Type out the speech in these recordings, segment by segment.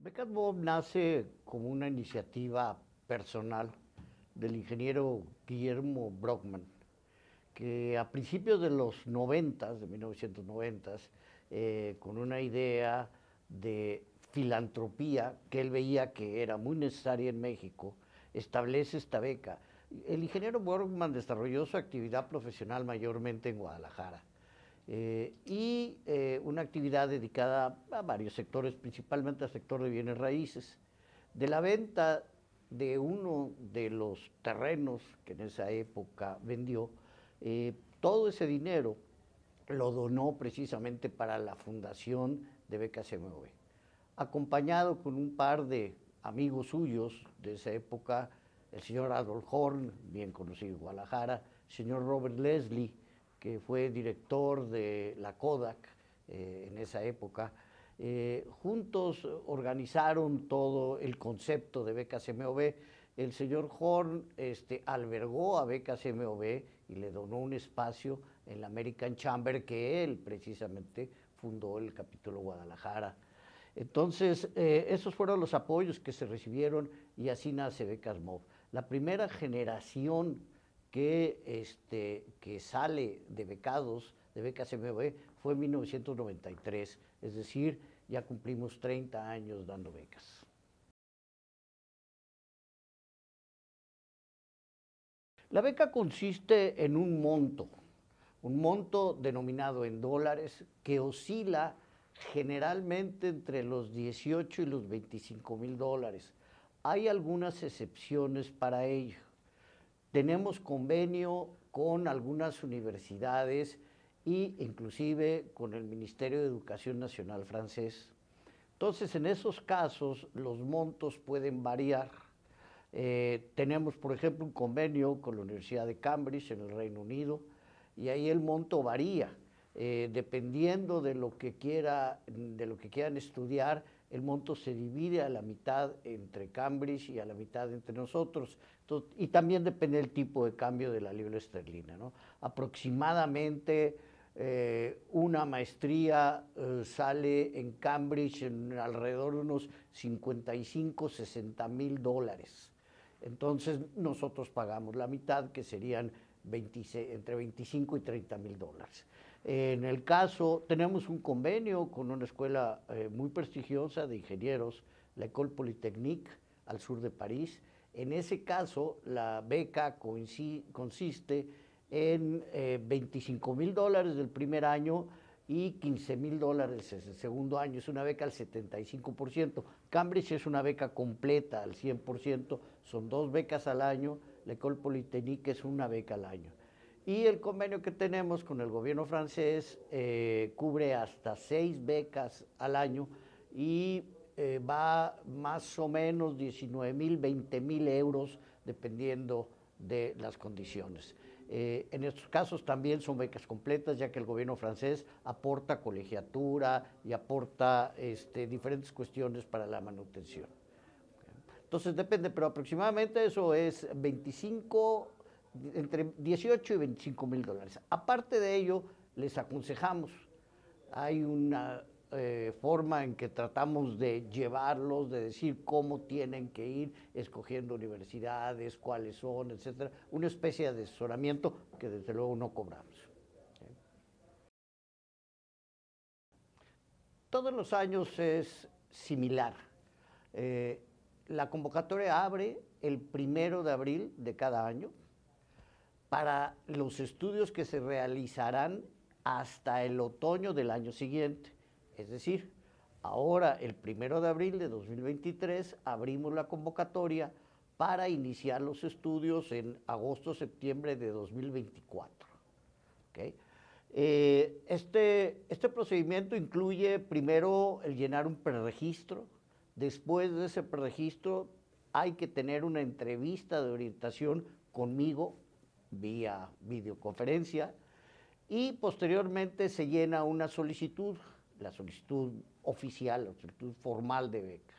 Becas Bob nace como una iniciativa personal del ingeniero Guillermo Brockman, que a principios de los 90, de 1990, con una idea de filantropía que él veía que era muy necesaria en México, establece esta beca. El ingeniero Brockman desarrolló su actividad profesional mayormente en Guadalajara. Una actividad dedicada a varios sectores, principalmente al sector de bienes raíces. De la venta de uno de los terrenos que en esa época vendió, todo ese dinero lo donó precisamente para la fundación de Becas MOB, acompañado con un par de amigos suyos de esa época, el señor Adolf Horn, bien conocido en Guadalajara, el señor Robert Leslie, que fue director de la Kodak en esa época. Juntos organizaron todo el concepto de Becas MOB. El señor Horn albergó a Becas MOB y le donó un espacio en la American Chamber que él precisamente fundó el capítulo Guadalajara. Entonces, esos fueron los apoyos que se recibieron y así nace Becas MOB. La primera generación que sale de becados, de Becas MOB, fue en 1993, es decir, ya cumplimos 30 años dando becas. La beca consiste en un monto denominado en dólares que oscila generalmente entre los 18 y los 25,000 dólares. Hay algunas excepciones para ello. Tenemos convenio con algunas universidades e inclusive con el Ministerio de Educación Nacional francés. Entonces, en esos casos, los montos pueden variar. Tenemos, por ejemplo, un convenio con la Universidad de Cambridge en el Reino Unido y ahí el monto varía. Dependiendo de lo que quieran estudiar, el monto se divide a la mitad entre Cambridge y a la mitad entre nosotros. Entonces, y también depende del tipo de cambio de la libra esterlina, ¿no? Aproximadamente una maestría sale en Cambridge en alrededor de unos 55, 60,000 dólares. Entonces nosotros pagamos la mitad, que serían entre 25 y 30,000 dólares. En el caso, tenemos un convenio con una escuela muy prestigiosa de ingenieros, la École Polytechnique, al sur de París. En ese caso, la beca consiste en 25,000 dólares del primer año y 15,000 dólares el segundo año. Es una beca al 75%. Cambridge es una beca completa al 100%. Son 2 becas al año. La École Polytechnique es una beca al año. Y el convenio que tenemos con el gobierno francés cubre hasta 6 becas al año y va más o menos 19,000, 20,000 euros, dependiendo de las condiciones. En estos casos también son becas completas, ya que el gobierno francés aporta colegiatura y aporta diferentes cuestiones para la manutención. Entonces depende, pero aproximadamente eso es entre 18 y 25,000 dólares. Aparte de ello, les aconsejamos. Hay una forma en que tratamos de llevarlos, de decir cómo tienen que ir, escogiendo universidades, cuáles son, etcétera. Una especie de asesoramiento que desde luego no cobramos. Todos los años es similar. La convocatoria abre el 1 de abril de cada año para los estudios que se realizarán hasta el otoño del año siguiente. Es decir, ahora el 1 de abril de 2023 abrimos la convocatoria para iniciar los estudios en agosto-septiembre de 2024. ¿Okay? Este procedimiento incluye primero el llenar un preregistro. Después de ese preregistro hay que tener una entrevista de orientación conmigo vía videoconferencia y posteriormente se llena una solicitud, la solicitud oficial, la solicitud formal de beca.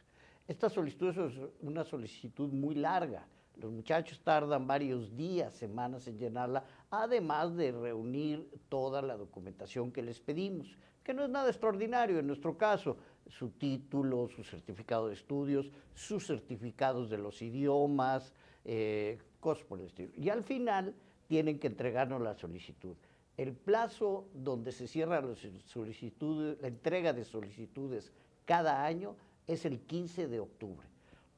Esta solicitud es una solicitud muy larga. Los muchachos tardan varios días, semanas en llenarla, además de reunir toda la documentación que les pedimos. que no es nada extraordinario en nuestro caso, su título, su certificado de estudios, sus certificados de los idiomas, cosas por el estilo. Y al final tienen que entregarnos la solicitud. El plazo donde se cierra las solicitudes, la entrega de solicitudes cada año es el 15 de octubre.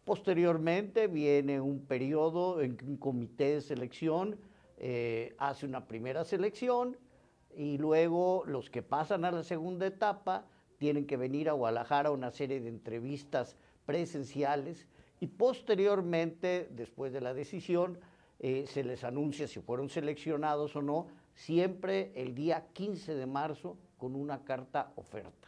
Posteriormente viene un periodo en que un comité de selección hace una primera selección y luego los que pasan a la segunda etapa tienen que venir a Guadalajara a una serie de entrevistas presenciales y posteriormente, después de la decisión, se les anuncia si fueron seleccionados o no, siempre el día 15 de marzo con una carta oferta.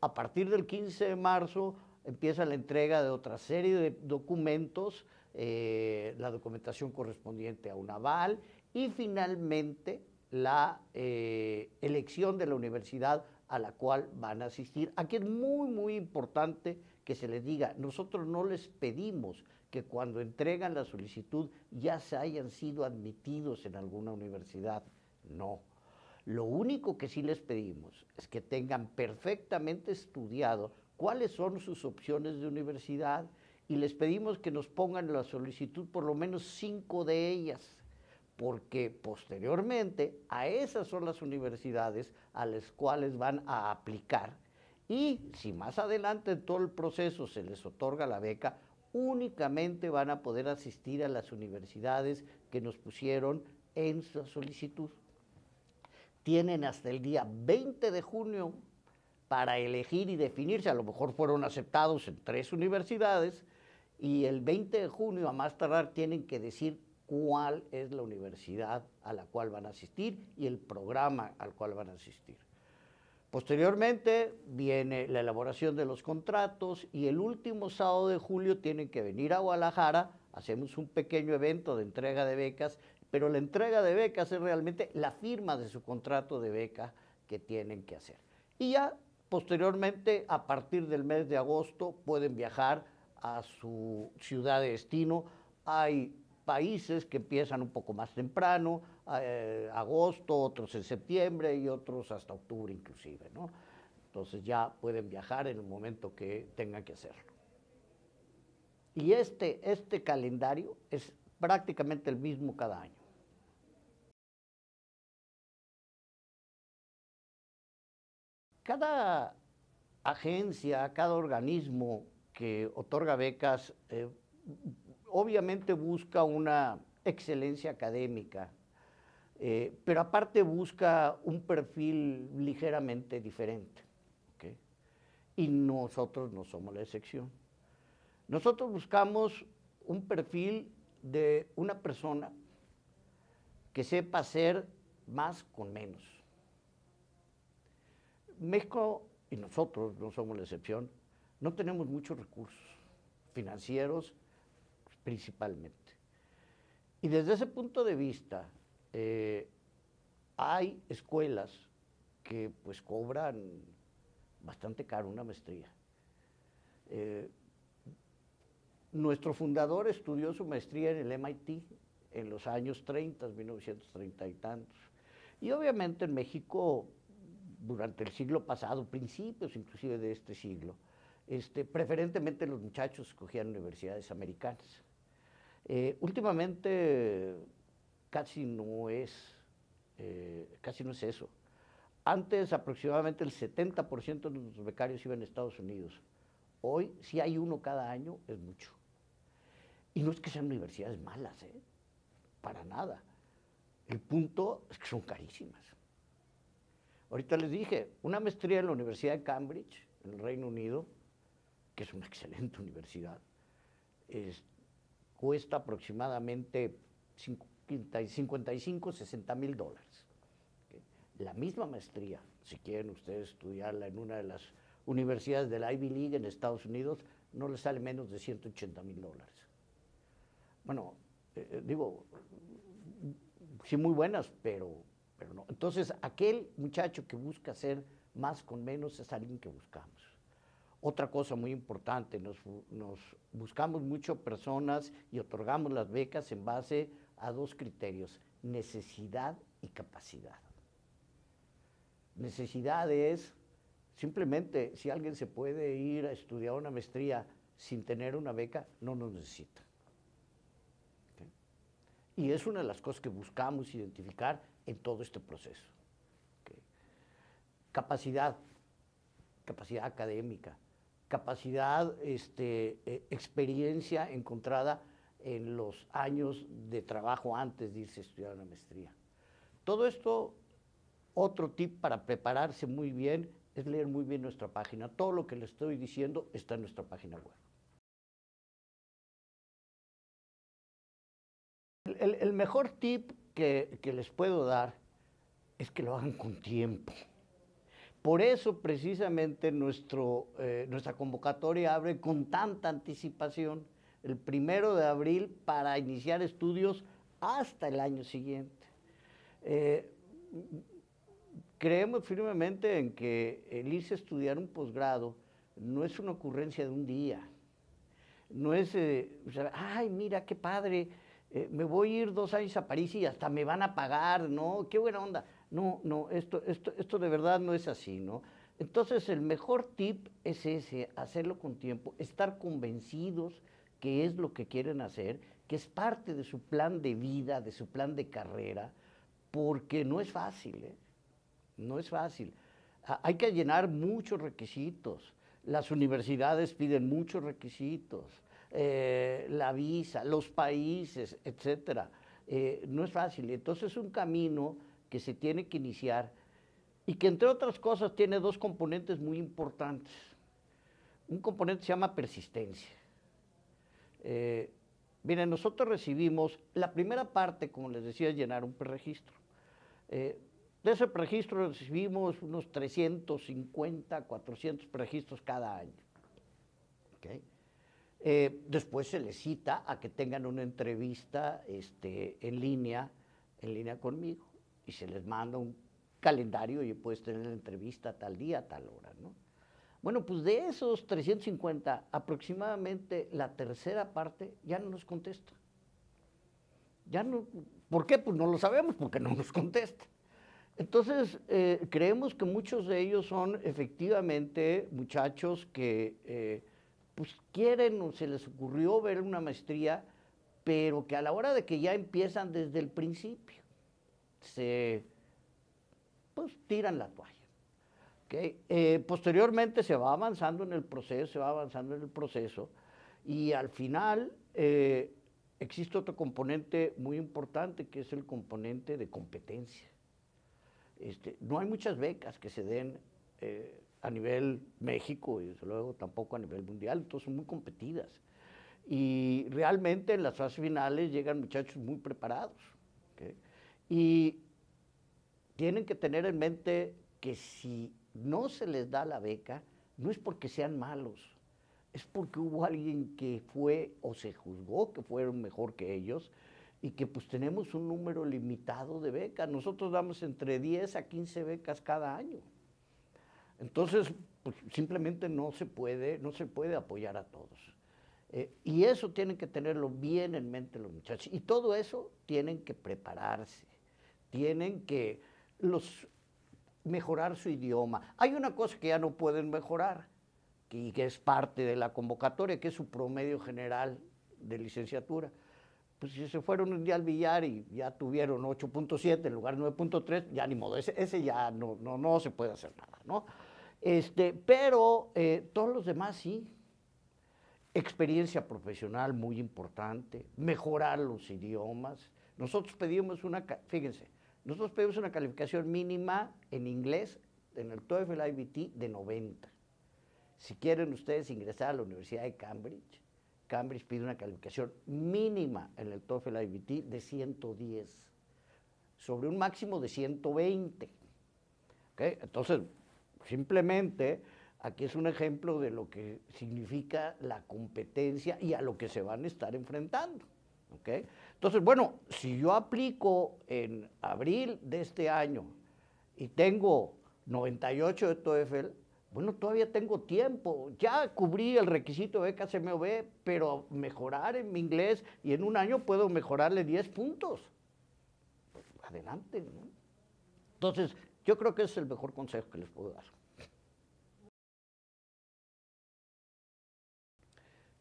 A partir del 15 de marzo empieza la entrega de otra serie de documentos, la documentación correspondiente a un aval y finalmente la elección de la universidad a la cual van a asistir. Aquí es muy, muy importante que se les diga, nosotros no les pedimos que cuando entregan la solicitud ya se hayan sido admitidos en alguna universidad, no. Lo único que sí les pedimos es que tengan perfectamente estudiado cuáles son sus opciones de universidad y les pedimos que nos pongan en la solicitud por lo menos 5 de ellas, porque posteriormente a esas son las universidades a las cuales van a aplicar y si más adelante en todo el proceso se les otorga la beca, únicamente van a poder asistir a las universidades que nos pusieron en su solicitud. Tienen hasta el día 20 de junio para elegir y definirse, a lo mejor fueron aceptados en 3 universidades, y el 20 de junio a más tardar tienen que decir cuál es la universidad a la cual van a asistir y el programa al cual van a asistir. Posteriormente viene la elaboración de los contratos y el último sábado de julio tienen que venir a Guadalajara, hacemos un pequeño evento de entrega de becas, pero la entrega de becas es realmente la firma de su contrato de beca que tienen que hacer. Y ya posteriormente, a partir del mes de agosto, pueden viajar a su ciudad de destino. Hay países que empiezan un poco más temprano, agosto, otros en septiembre y otros hasta octubre inclusive, ¿no? Entonces ya pueden viajar en el momento que tengan que hacerlo. Y este calendario es prácticamente el mismo cada año. Cada agencia, cada organismo que otorga becas, obviamente busca una excelencia académica, pero aparte busca un perfil ligeramente diferente, ¿okay? Y nosotros no somos la excepción. Nosotros buscamos un perfil de una persona que sepa hacer más con menos. México, y nosotros no somos la excepción, no tenemos muchos recursos financieros principalmente. Y desde ese punto de vista, hay escuelas que pues cobran bastante caro una maestría. Nuestro fundador estudió su maestría en el MIT en los años 30, 1930 y tantos. Y obviamente en México, durante el siglo pasado, principios inclusive de este siglo, preferentemente los muchachos escogían universidades americanas. Últimamente casi no es eso. Antes aproximadamente el 70% de los becarios iban a Estados Unidos. Hoy, si hay uno cada año, es mucho. Y no es que sean universidades malas, para nada. El punto es que son carísimas. Ahorita les dije, una maestría en la Universidad de Cambridge, en el Reino Unido, que es una excelente universidad, cuesta aproximadamente 55, 60 mil dólares. ¿Okay? La misma maestría, si quieren ustedes estudiarla en una de las universidades de la Ivy League en Estados Unidos, no les sale menos de 180 mil dólares. Bueno, digo, sí muy buenas, pero no. Entonces, aquel muchacho que busca hacer más con menos es alguien que buscamos. Otra cosa muy importante, nos buscamos mucho personas y otorgamos las becas en base a 2 criterios, necesidad y capacidad. Necesidad es Simplemente, si alguien se puede ir a estudiar una maestría sin tener una beca, no nos necesita. ¿Okay? Y es una de las cosas que buscamos identificar en todo este proceso. ¿Okay? Capacidad académica, capacidad, experiencia encontrada en los años de trabajo antes de irse a estudiar una maestría. Todo esto, otro tip para prepararse muy bien, es leer muy bien nuestra página. Todo lo que le estoy diciendo está en nuestra página web. El mejor tip que les puedo dar es que lo hagan con tiempo. Por eso, precisamente, nuestra convocatoria abre con tanta anticipación, el 1 de abril, para iniciar estudios hasta el año siguiente. Creemos firmemente en que el irse a estudiar un posgrado no es una ocurrencia de un día. No es, ay, mira, qué padre, me voy a ir 2 años a París y hasta me van a pagar, ¿no? Qué buena onda. No, esto de verdad no es así, ¿no? Entonces, el mejor tip es ese, hacerlo con tiempo, estar convencidos que es lo que quieren hacer, que es parte de su plan de vida, de su plan de carrera, porque no es fácil, ¿eh? No es fácil. Hay que llenar muchos requisitos. Las universidades piden muchos requisitos. La visa, los países, etcétera. No es fácil. Entonces es un camino que se tiene que iniciar y que, entre otras cosas, tiene 2 componentes muy importantes. Un componente se llama persistencia. Miren, nosotros recibimos, la primera parte, como les decía, es llenar un preregistro. De ese preregistro recibimos unos 350, 400 preregistros cada año. ¿Okay? Después se les cita a que tengan una entrevista en línea conmigo, y se les manda un calendario y puedes tener la entrevista tal día, tal hora, ¿no? Bueno, pues de esos 350, aproximadamente la tercera parte ya no nos contesta. Ya no, ¿por qué? Pues no lo sabemos, porque no nos contesta. Entonces, creemos que muchos de ellos son efectivamente muchachos que pues quieren o se les ocurrió ver una maestría, pero que a la hora de que ya empiezan desde el principio, pues tiran la toalla. ¿Okay? Posteriormente se va avanzando en el proceso, y al final existe otro componente muy importante, que es el componente de competencia. No hay muchas becas que se den a nivel México y desde luego tampoco a nivel mundial, entonces son muy competidas. Y realmente en las fases finales llegan muchachos muy preparados. ¿Okay? Y tienen que tener en mente que si no se les da la beca, no es porque sean malos, es porque hubo alguien que fue o se juzgó que fueron mejor que ellos, y que pues tenemos un número limitado de becas. Nosotros damos entre 10 a 15 becas cada año. Entonces, pues simplemente no se puede apoyar a todos. Y eso tienen que tenerlo bien en mente los muchachos. Y todo eso tienen que prepararse, tienen que mejorar su idioma. Hay una cosa que ya no pueden mejorar, que es parte de la convocatoria, que es su promedio general de licenciatura. Pues si se fueron un día al billar y ya tuvieron 8.7 en lugar de 9.3, ya ni modo, ese ya no se puede hacer nada, ¿no? Pero todos los demás sí. Experiencia profesional muy importante, mejorar los idiomas. Nosotros pedimos nosotros pedimos una calificación mínima en inglés en el TOEFL IBT de 90. Si quieren ustedes ingresar a la Universidad de Cambridge, Cambridge pide una calificación mínima en el TOEFL IBT de 110, sobre un máximo de 120. ¿Okay? Entonces, simplemente, aquí es un ejemplo de lo que significa la competencia y a lo que se van a estar enfrentando. ¿Okay? Entonces, bueno, si yo aplico en abril de este año y tengo 98 de TOEFL, bueno, todavía tengo tiempo, ya cubrí el requisito de becas MOB, pero mejorar en mi inglés, y en un año puedo mejorarle 10 puntos. Pues adelante, ¿no? Entonces, yo creo que ese es el mejor consejo que les puedo dar.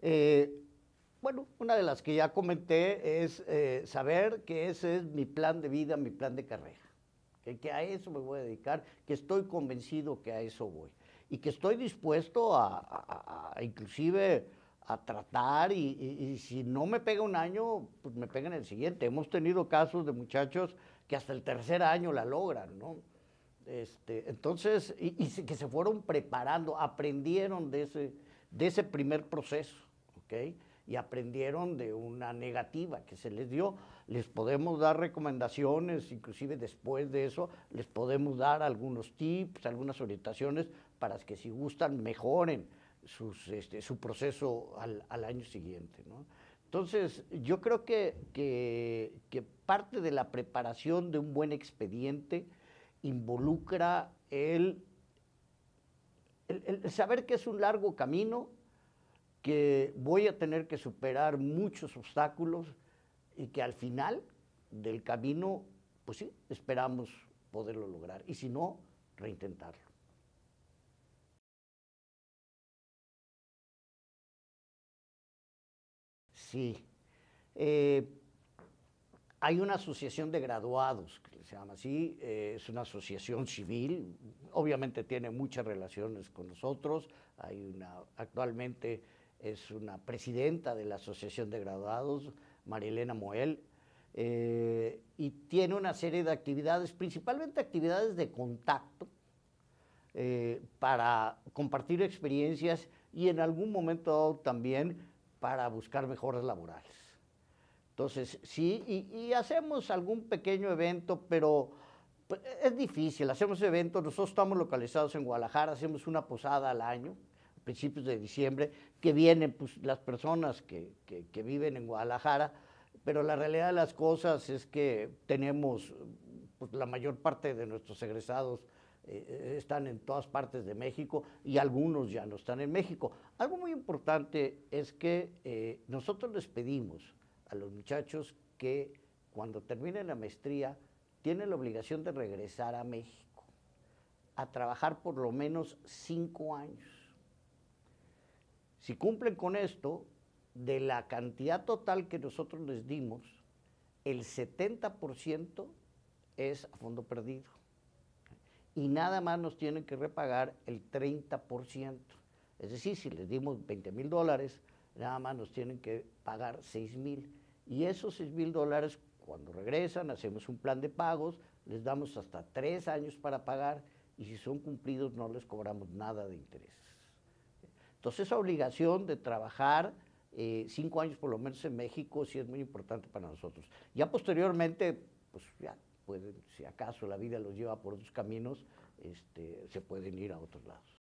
Eh, bueno, una de las que ya comenté es saber que ese es mi plan de vida, mi plan de carrera, que a eso me voy a dedicar, que estoy convencido que a eso voy y que estoy dispuesto a inclusive a tratar y si no me pega un año, pues me pega en el siguiente. Hemos tenido casos de muchachos que hasta el tercer año la logran, ¿no? Entonces, que se fueron preparando, aprendieron de ese primer proceso, ¿ok? Y aprendieron de una negativa que se les dio. Les podemos dar recomendaciones, inclusive después de eso, les podemos dar algunos tips, algunas orientaciones para que si gustan mejoren su proceso al año siguiente, ¿no? Entonces, yo creo que parte de la preparación de un buen expediente involucra el saber que es un largo camino, que voy a tener que superar muchos obstáculos y que al final del camino, pues sí, esperamos poderlo lograr. Y si no, reintentarlo. Sí. Eh, Hay una asociación de graduados, que se llama así, es una asociación civil, obviamente tiene muchas relaciones con nosotros, actualmente es una presidenta de la asociación de graduados, Marilena Moel, y tiene una serie de actividades, principalmente actividades de contacto, para compartir experiencias y en algún momento también para buscar mejoras laborales. Entonces, sí, y hacemos algún pequeño evento, pero pues, es difícil, hacemos eventos, nosotros estamos localizados en Guadalajara, hacemos una posada al año, a principios de diciembre, que vienen pues, las personas que viven en Guadalajara, pero la realidad de las cosas es que tenemos, pues, la mayor parte de nuestros egresados están en todas partes de México y algunos ya no están en México. Algo muy importante es que nosotros les pedimos a los muchachos que cuando terminen la maestría tienen la obligación de regresar a México a trabajar por lo menos 5 años. Si cumplen con esto, de la cantidad total que nosotros les dimos, el 70% es a fondo perdido. Y nada más nos tienen que repagar el 30%. Es decir, si les dimos $20,000, nada más nos tienen que pagar 6,000. Y esos $6,000, cuando regresan, hacemos un plan de pagos, les damos hasta 3 años para pagar y si son cumplidos no les cobramos nada de intereses. Entonces esa obligación de trabajar 5 años por lo menos en México sí es muy importante para nosotros. Ya posteriormente, pues ya pueden, si acaso la vida los lleva por otros caminos, se pueden ir a otros lados.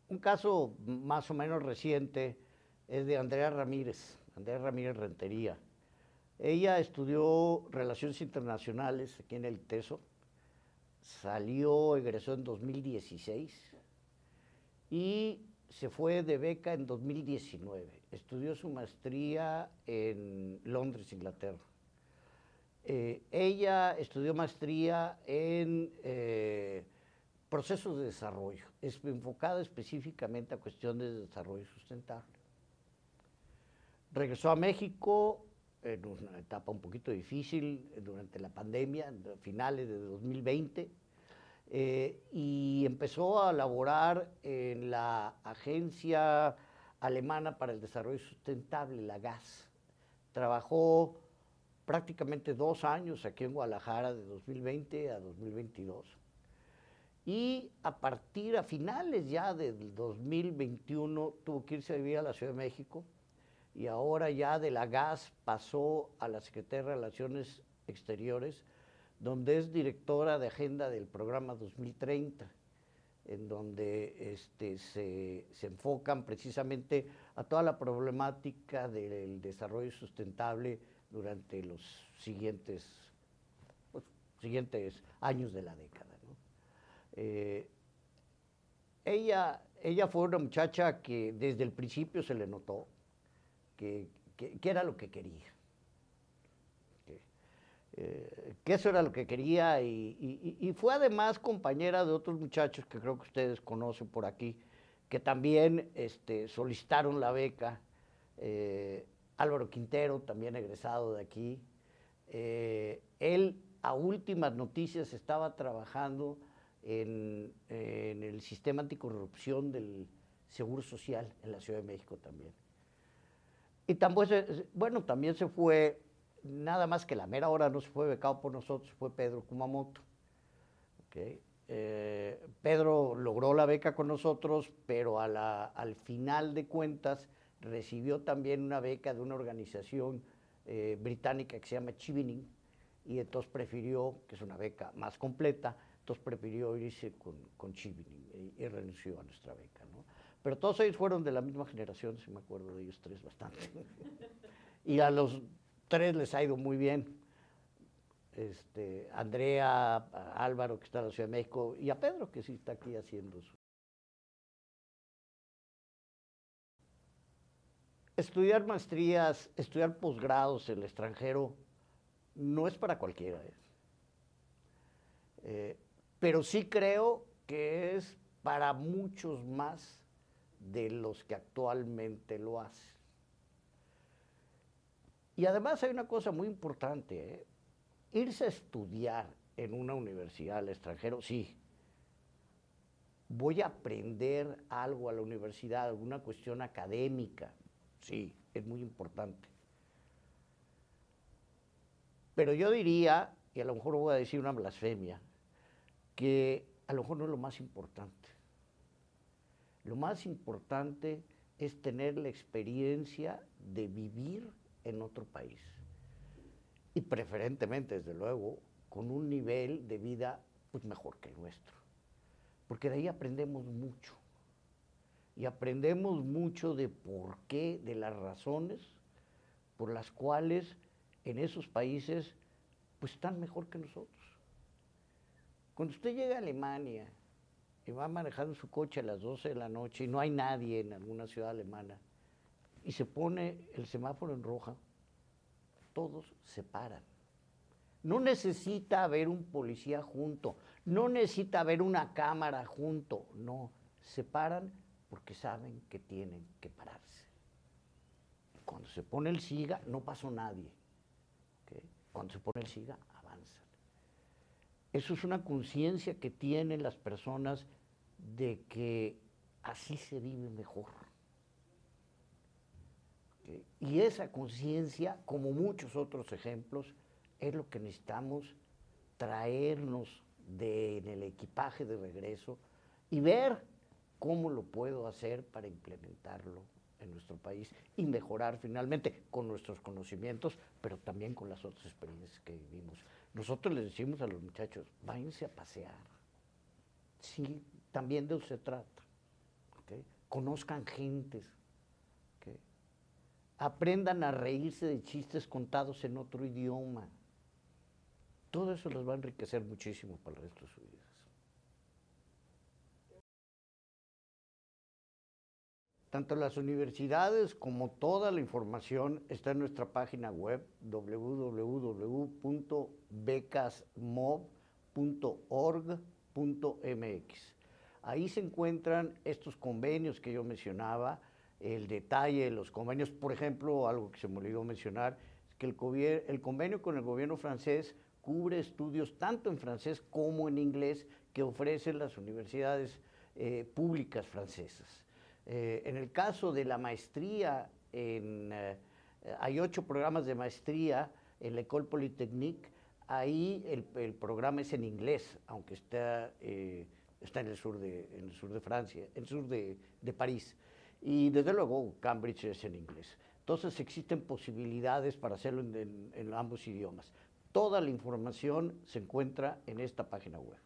Un caso más o menos reciente es de Andrea Ramírez Rentería. Ella estudió Relaciones Internacionales aquí en el ITESO, egresó en 2016 y se fue de beca en 2019. Estudió su maestría en Londres, Inglaterra. Ella estudió maestría en procesos de desarrollo, enfocada específicamente a cuestiones de desarrollo sustentable. Regresó a México en una etapa un poquito difícil durante la pandemia, finales de 2020, y empezó a laborar en la Agencia Alemana para el Desarrollo Sustentable, la GAS. Trabajó prácticamente 2 años aquí en Guadalajara, de 2020 a 2022. Y a finales ya del 2021, tuvo que irse a vivir a la Ciudad de México y ahora ya de la GAS pasó a la Secretaría de Relaciones Exteriores, donde es directora de agenda del programa 2030, en donde se enfocan precisamente a toda la problemática del desarrollo sustentable durante los siguientes años de la década, ¿no? Ella fue una muchacha que desde el principio se le notó que era lo que quería, que eso era lo que quería y fue además compañera de otros muchachos que creo que ustedes conocen por aquí, que también solicitaron la beca. Álvaro Quintero, también egresado de aquí. Él, a últimas noticias, estaba trabajando en el sistema anticorrupción del Seguro Social en la Ciudad de México también. Y bueno, también se fue, nada más que la mera hora no se fue becado por nosotros, fue Pedro Kumamoto. ¿Okay? Pedro logró la beca con nosotros, pero al final de cuentas recibió también una beca de una organización británica que se llama Chevening, y entonces prefirió, que es una beca más completa, entonces prefirió irse con Chevening y renunció a nuestra beca, ¿no? Pero todos ellos fueron de la misma generación, si me acuerdo de ellos tres bastante. Y a los tres les ha ido muy bien. Andrea, a Álvaro, que está en la Ciudad de México, y a Pedro, que sí está aquí haciendo su... Estudiar maestrías, estudiar posgrados en el extranjero, no es para cualquiera. Pero sí creo que es para muchos más de los que actualmente lo hacen. Y además hay una cosa muy importante, irse a estudiar en una universidad al extranjero, sí. Voy a aprender algo a la universidad, alguna cuestión académica, sí, es muy importante. Pero yo diría, y a lo mejor voy a decir una blasfemia, que a lo mejor no es lo más importante. Lo más importante es tener la experiencia de vivir en otro país. Y preferentemente, desde luego, con un nivel de vida pues, mejor que el nuestro. Porque de ahí aprendemos mucho. Y aprendemos mucho de por qué, de las razones por las cuales en esos países pues están mejor que nosotros. Cuando usted llega a Alemania y va manejando su coche a las 12 de la noche y no hay nadie en alguna ciudad alemana y se pone el semáforo en roja, todos se paran. No necesita haber un policía junto, no necesita haber una cámara junto, no, se paran porque saben que tienen que pararse. Cuando se pone el SIGA no pasó nadie, ¿okay? Cuando se pone el SIGA avanzan. Eso es una conciencia que tienen las personas de que así se vive mejor. ¿Okay? Y esa conciencia, como muchos otros ejemplos, es lo que necesitamos traernos en el equipaje de regreso y ver cómo lo puedo hacer para implementarlo en nuestro país y mejorar finalmente con nuestros conocimientos, pero también con las otras experiencias que vivimos. Nosotros les decimos a los muchachos, váyanse a pasear. Sí, también de eso se trata. ¿Okay? Conozcan gentes. ¿Okay? Aprendan a reírse de chistes contados en otro idioma. Todo eso los va a enriquecer muchísimo para el resto de sus vidas. Tanto las universidades como toda la información está en nuestra página web www.becasmob.org.mx. Ahí se encuentran estos convenios que yo mencionaba, el detalle de los convenios. Por ejemplo, algo que se me olvidó mencionar, es que el convenio con el gobierno francés cubre estudios tanto en francés como en inglés que ofrecen las universidades públicas francesas. En el caso de la maestría, hay 8 programas de maestría en la École Polytechnique. Ahí el programa es en inglés, aunque está en el sur de Francia, en el sur de París. Y desde luego Cambridge es en inglés. Entonces existen posibilidades para hacerlo en ambos idiomas. Toda la información se encuentra en esta página web.